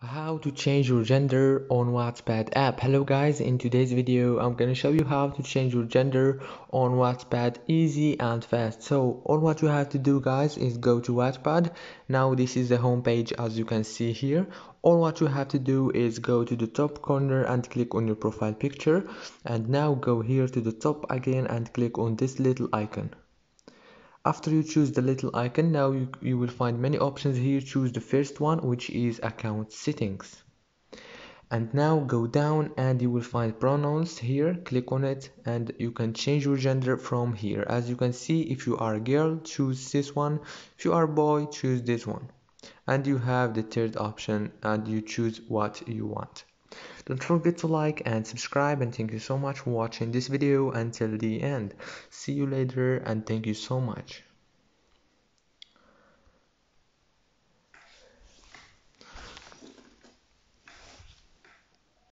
How to change your gender on Wattpad app. Hello guys, in today's video I'm gonna show you how to change your gender on Wattpad easy and fast. So all what you have to do guys is go to Wattpad. Now this is the home page as you can see here. All what you have to do is go to the top corner and click on your profile picture, and now go here to the top again and click on this little icon. After you choose the little icon, now you will find many options here. Choose the first one, which is account settings, and now go down and you will find pronouns here. Click on it and you can change your gender from here. As you can see, if you are a girl, choose this one. If you are a boy, choose this one, and you have the third option and you choose what you want. Don't forget to like and subscribe, and thank you so much for watching this video until the end. See you later and thank you so much.